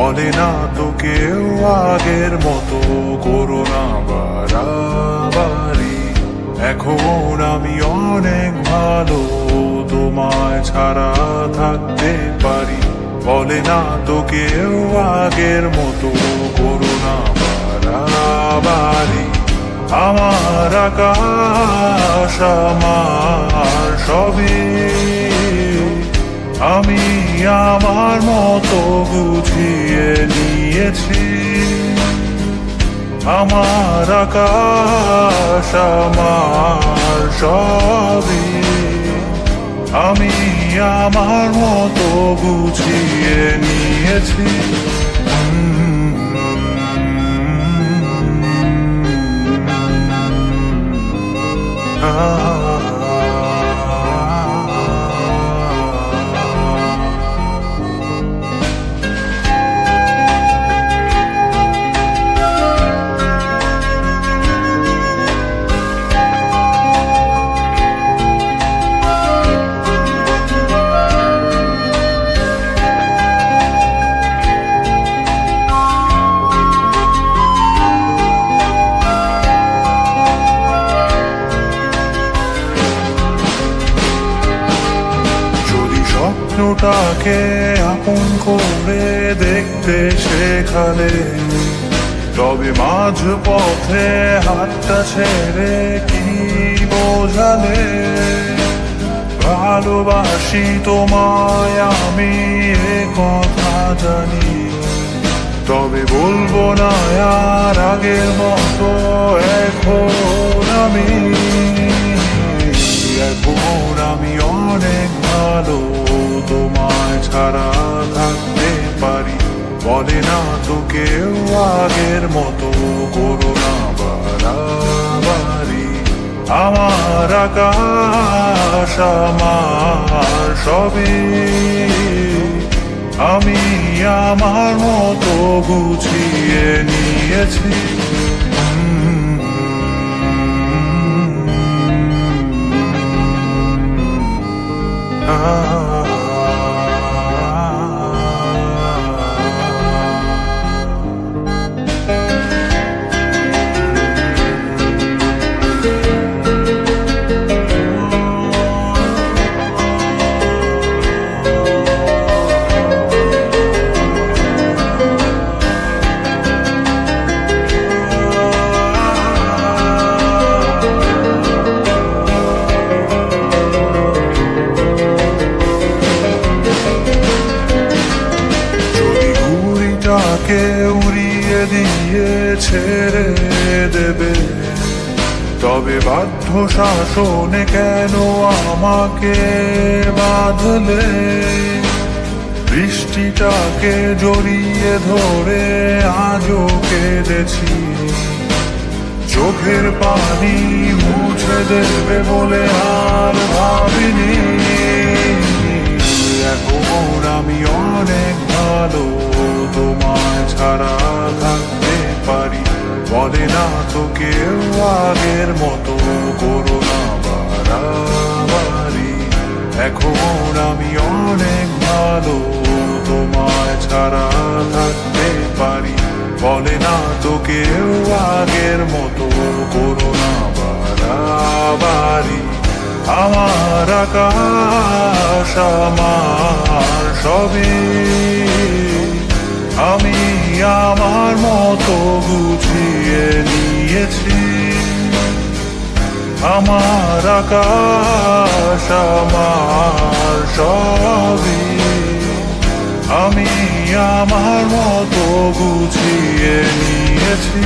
বলে না তো কেউ আগের মতো করো না বাড়াবাড়ি। এখন আমি অনেক ভালো, তোমায় ছাড়া থাকতে পারি। বলে না তো কেউ আগের মতো করো না বাড়াবাড়ি। আমার আকাশ আমার সবই, আমি আমার মতো বুঝিয়ে নিয়েছি। আমার আকাশ আমার সবই, আমি আমার মতো বুঝিয়ে নিয়েছি। স্বপ্নটাকে আপন করে দেখতে শেখালে, তবে মাঝ পথে হাতটা ছেড়ে কি বোঝালে। ভালোবাসি তোমায় আমি এ কথা জানি, তবে বলবো না আর আগের মতো। এখন আমি অনেক ভালো, তোমায় ছাড়া থাকতে পারি। বলে না তো কেউ আগের মতো করো না বাড়াবাড়ি। আমার আকাশ আমার সবই, আমি আমার মতো গুছিয়ে নিয়েছি। উড়িয়ে দিয়ে ছেড়ে দেবে, তবে বাধ্য শাসনে কেন আমাকে বাঁধলে। বৃষ্টিটাকে জড়িয়ে ধরে আজও কেঁদেছি, চোখের পানি মুছে দেবে বলে আর ভাবিনি। এখন আমি অনেক ভালো, তোমায় ছাড়া থাকতে পারি। বলে না তো কেউ আগের মতো করো না বাড়াবাড়ি। এখন আমি অনেক ভালো, তোমায় ছাড়া থাকতে পারি। বলে না তো কেউ আগের মতো করো না বাড়াবাড়ি। আমার আকাশ আমার সবই, আমি আমার মতো গুছিয়ে নিয়েছি। আমার আকাশ আমার সবই, আমি আমার মতো গুছিয়ে নিয়েছি।